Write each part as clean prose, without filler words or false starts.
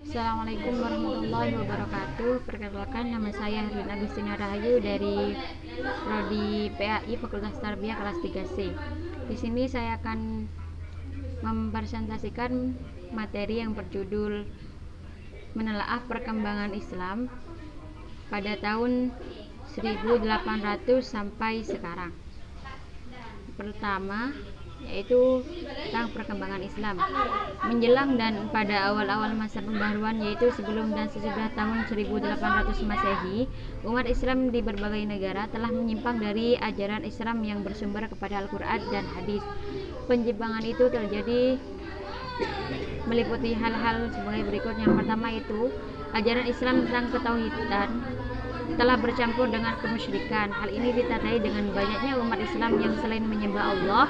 Assalamualaikum warahmatullahi wabarakatuh. Perkenalkan, nama saya Herlina Agustina Rahayu dari Prodi PAI Fakultas Tarbiyah kelas 3C. Di sini saya akan mempresentasikan materi yang berjudul menelaah perkembangan Islam pada tahun 1800 sampai sekarang. Pertama, yaitu tentang perkembangan Islam menjelang dan pada awal-awal masa pembaruan, yaitu sebelum dan sesudah tahun 1800 Masehi. Umat Islam di berbagai negara telah menyimpang dari ajaran Islam yang bersumber kepada Al-Quran dan hadis. Penyimpangan itu terjadi meliputi hal-hal sebagai berikut. Yang pertama itu ajaran Islam tentang ketauhidan telah bercampur dengan kemusyrikan. Hal ini ditandai dengan banyaknya umat Islam yang selain menyembah Allah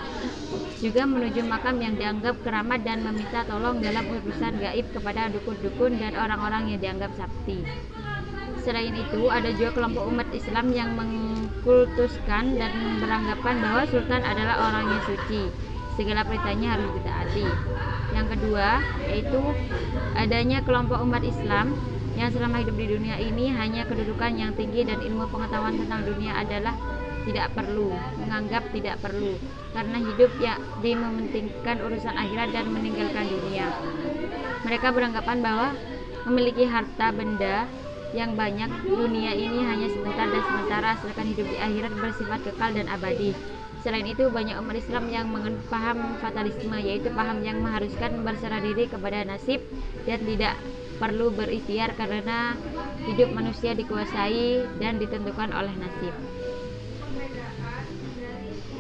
juga menuju makam yang dianggap keramat dan meminta tolong dalam urusan gaib kepada dukun-dukun dan orang-orang yang dianggap sakti. Selain itu, ada juga kelompok umat Islam yang mengkultuskan dan beranggapan bahwa sultan adalah orang yang suci, segala perintahnya harus ditaati. Yang kedua, yaitu adanya kelompok umat Islam yang selama hidup di dunia ini hanya kedudukan yang tinggi dan ilmu pengetahuan tentang dunia adalah menganggap tidak perlu, karena hidup yang mementingkan urusan akhirat dan meninggalkan dunia. Mereka beranggapan bahwa memiliki harta benda yang banyak dunia ini hanya sebentar dan sementara, sedangkan hidup di akhirat bersifat kekal dan abadi. Selain itu, banyak umat Islam yang menganut paham fatalisme, yaitu paham yang mengharuskan berserah diri kepada nasib dan tidak perlu berikhtiar karena hidup manusia dikuasai dan ditentukan oleh nasib.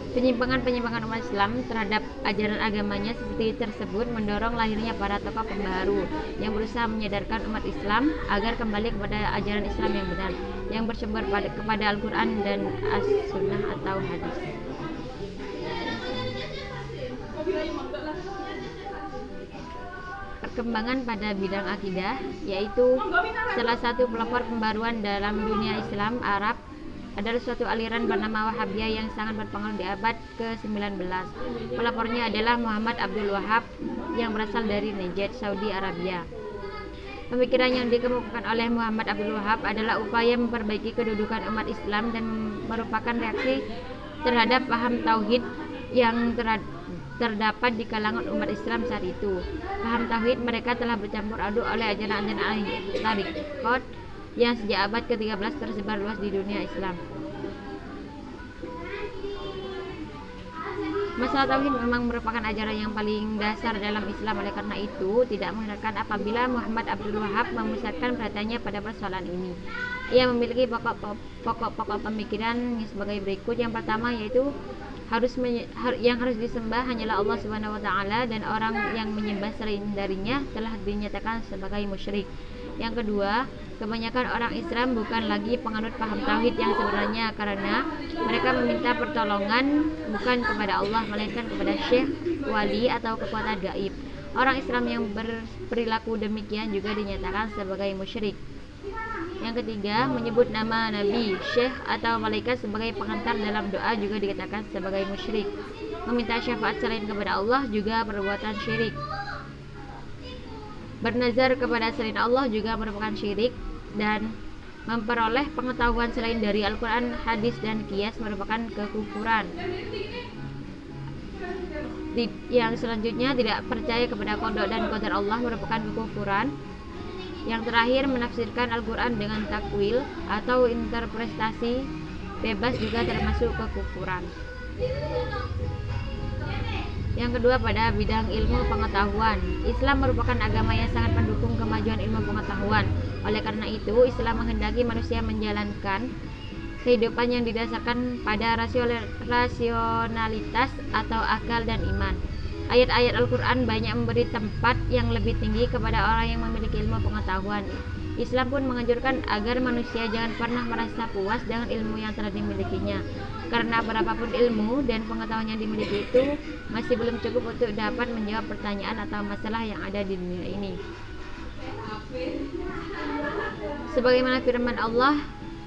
Penyimpangan umat Islam terhadap ajaran agamanya seperti tersebut mendorong lahirnya para tokoh pembaharu yang berusaha menyadarkan umat Islam agar kembali kepada ajaran Islam yang benar, yang bersumber kepada Al-Quran dan As-Sunnah atau hadis. Perkembangan pada bidang akidah, yaitu salah satu pelopor pembaruan dalam dunia Islam Arab adalah suatu aliran bernama Wahabiyah yang sangat berpengaruh di abad ke-19. Pelopornya adalah Muhammad Abdul Wahab yang berasal dari Najd, Saudi Arabia. Pemikiran yang dikemukakan oleh Muhammad Abdul Wahab adalah upaya memperbaiki kedudukan umat Islam dan merupakan reaksi terhadap paham tauhid yang terdapat di kalangan umat Islam saat itu. Paham tauhid mereka telah bercampur aduk oleh ajaran-ajaran tarekat yang sejak abad ke-13 tersebar luas di dunia Islam. Masalah tauhid memang merupakan ajaran yang paling dasar dalam Islam. Oleh karena itu, tidak mengherankan apabila Muhammad Abdul Wahab memusatkan perhatiannya pada persoalan ini. Ia memiliki pokok-pokok pemikiran sebagai berikut. Yang pertama, yaitu yang harus disembah hanyalah Allah Subhanahu wa taala, dan orang yang menyembah selain darinya telah dinyatakan sebagai musyrik. Yang kedua, kebanyakan orang Islam bukan lagi penganut paham tauhid yang sebenarnya, karena mereka meminta pertolongan bukan kepada Allah melainkan kepada syekh, wali atau kekuatan gaib. Orang Islam yang berperilaku demikian juga dinyatakan sebagai musyrik. Yang ketiga, menyebut nama nabi, syekh atau malaikat sebagai pengantar dalam doa juga dikatakan sebagai musyrik. Meminta syafaat selain kepada Allah juga perbuatan syirik. Bernazar kepada selain Allah juga merupakan syirik, dan memperoleh pengetahuan selain dari Al-Quran, hadis, dan qiyas merupakan kekufuran. Yang selanjutnya, tidak percaya kepada qada dan qadar Allah merupakan kekufuran. Yang terakhir, menafsirkan Al-Quran dengan takwil atau interpretasi bebas juga termasuk kekufuran. Yang kedua, pada bidang ilmu pengetahuan, Islam merupakan agama yang sangat mendukung kemajuan ilmu pengetahuan. Oleh karena itu, Islam menghendaki manusia menjalankan kehidupan yang didasarkan pada rasionalitas atau akal dan iman. Ayat-ayat Al-Quran banyak memberi tempat yang lebih tinggi kepada orang yang memiliki ilmu pengetahuan. Islam pun menganjurkan agar manusia jangan pernah merasa puas dengan ilmu yang telah dimilikinya, karena berapapun ilmu dan pengetahuan yang dimiliki itu masih belum cukup untuk dapat menjawab pertanyaan atau masalah yang ada di dunia ini. Sebagaimana firman Allah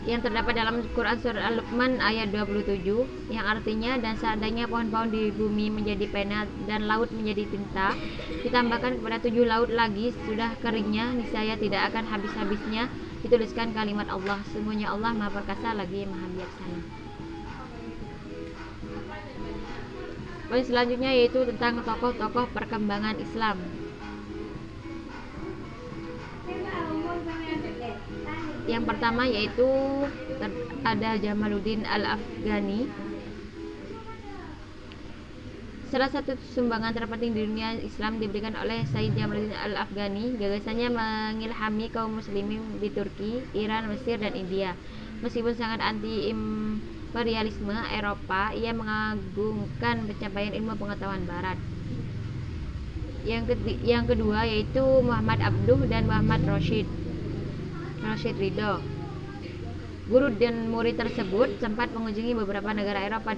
yang terdapat dalam Quran Surah Al-Luqman ayat 27, yang artinya, dan seandainya pohon-pohon di bumi menjadi pena dan laut menjadi tinta, ditambahkan kepada 7 laut lagi sudah keringnya, niscaya tidak akan habis-habisnya dituliskan kalimat Allah. Sungguhnya Allah Maha Perkasa lagi Maha Bijaksana. Poin selanjutnya yaitu tentang tokoh-tokoh perkembangan Islam. Yang pertama yaitu ada Jamaluddin Al-Afghani. Salah satu sumbangan terpenting di dunia Islam diberikan oleh Sayyid Jamaluddin Al-Afghani. Gagasannya mengilhami kaum muslimin di Turki, Iran, Mesir, dan India. Meskipun sangat anti-imperialisme Eropa, ia mengagungkan pencapaian ilmu pengetahuan Barat. Yang kedua yaitu Muhammad Abduh dan Muhammad Rashid Ridho. Guru dan murid tersebut sempat mengunjungi beberapa negara Eropa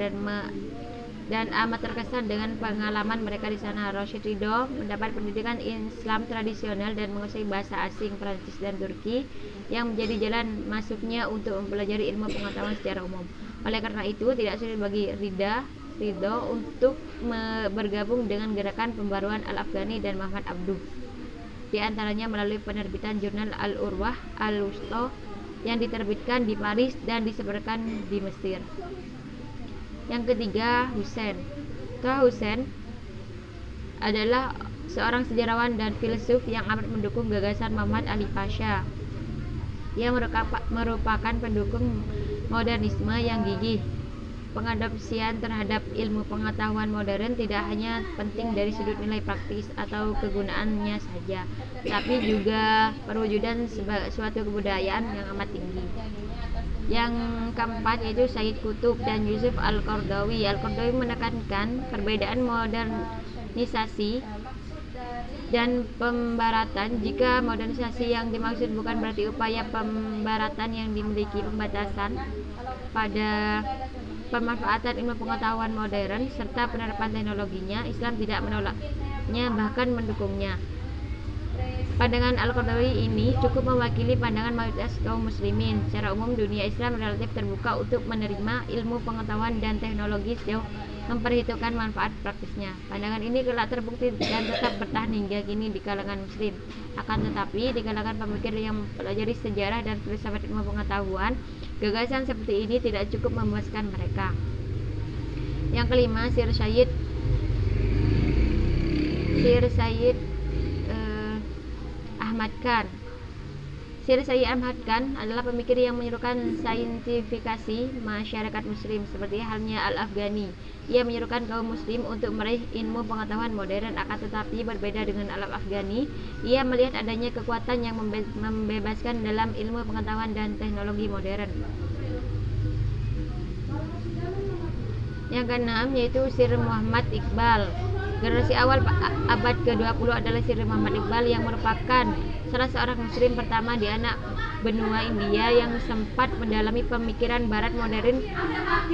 dan amat terkesan dengan pengalaman mereka di sana. Rashid Ridho mendapat pendidikan Islam tradisional dan menguasai bahasa asing Prancis dan Turki yang menjadi jalan masuknya untuk mempelajari ilmu pengetahuan secara umum. Oleh karena itu, tidak sulit bagi Ridho untuk bergabung dengan gerakan pembaruan Al-Afghani dan Muhammad Abduh, di antaranya melalui penerbitan jurnal Al-Urwah Al-Wusta yang diterbitkan di Paris dan disebarkan di Mesir. Yang ketiga, Toha Hussein adalah seorang sejarawan dan filsuf yang amat mendukung gagasan Muhammad Ali Pasha. Ia merupakan pendukung modernisme yang gigih. Pengadopsian terhadap ilmu pengetahuan modern tidak hanya penting dari sudut nilai praktis atau kegunaannya saja, tapi juga perwujudan suatu kebudayaan yang amat tinggi. Yang keempat yaitu Sayyid Qutb dan Yusuf Al-Qaradawi. Al-Qaradawi menekankan perbedaan modernisasi dan pembaratan. Jika modernisasi yang dimaksud bukan berarti upaya pembaratan yang dimiliki pembatasan pada pemanfaatan ilmu pengetahuan modern serta penerapan teknologinya, Islam tidak menolaknya, bahkan mendukungnya. Pandangan Al-Qaradawi ini cukup mewakili pandangan mayoritas kaum muslimin. Secara umum, dunia Islam relatif terbuka untuk menerima ilmu pengetahuan dan teknologi sejauh memperhitungkan manfaat praktisnya. Pandangan ini kelak terbukti dan tetap bertahan hingga kini di kalangan muslim. Akan tetapi, di kalangan pemikir yang mempelajari sejarah dan filsafat ilmu pengetahuan, gagasan seperti ini tidak cukup memuaskan mereka. Yang kelima, Sir Sayyid Ahmad Khan. Sir Sayyid Ahmad Khan adalah pemikir yang menyerukan saintifikasi masyarakat muslim seperti halnya Al-Afghani. Ia menyerukan kaum muslim untuk meraih ilmu pengetahuan modern, akan tetapi berbeda dengan Al-Afghani, ia melihat adanya kekuatan yang membebaskan dalam ilmu pengetahuan dan teknologi modern. Yang keenam yaitu Sir Muhammad Iqbal. Generasi awal abad ke-20 adalah Sir Muhammad Iqbal yang merupakan salah seorang muslim pertama di anak benua India yang sempat mendalami pemikiran barat modern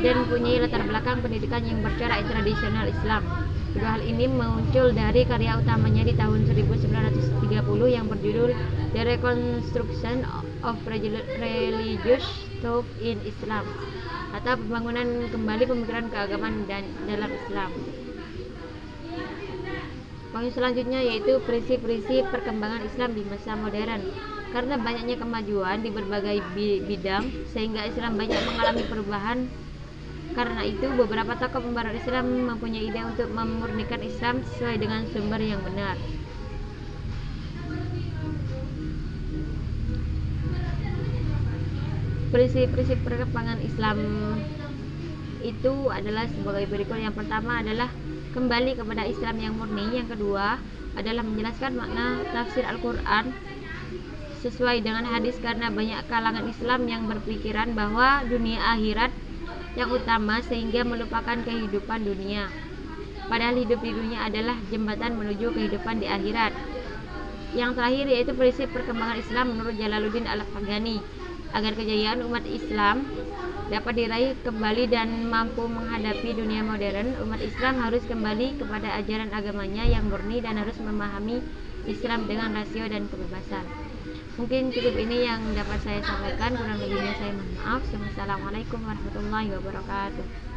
dan mempunyai latar belakang pendidikan yang bercorak tradisional Islam. Kedua hal ini muncul dari karya utamanya di tahun 1930 yang berjudul The Reconstruction of Religious Thought in Islam, atau pembangunan kembali pemikiran keagamaan dalam Islam. Poin selanjutnya yaitu prinsip-prinsip perkembangan Islam di masa modern. Karena banyaknya kemajuan di berbagai bidang sehingga Islam banyak mengalami perubahan. Karena itu beberapa tokoh pembarat Islam mempunyai ide untuk memurnikan Islam sesuai dengan sumber yang benar. Prinsip-prinsip perkembangan Islam itu adalah sebagai berikut. Yang pertama adalah kembali kepada Islam yang murni. Yang kedua adalah menjelaskan makna tafsir Al-Quran sesuai dengan hadis, karena banyak kalangan Islam yang berpikiran bahwa dunia akhirat yang utama sehingga melupakan kehidupan dunia, padahal hidup di dunia adalah jembatan menuju kehidupan di akhirat. Yang terakhir yaitu prinsip perkembangan Islam menurut Jalaluddin Al-Afghani. Agar kejayaan umat Islam dapat diraih kembali dan mampu menghadapi dunia modern, umat Islam harus kembali kepada ajaran agamanya yang murni dan harus memahami Islam dengan rasio dan kebebasan. Mungkin cukup ini yang dapat saya sampaikan, kurang lebihnya saya mohon maaf. Wassalamualaikum warahmatullahi wabarakatuh.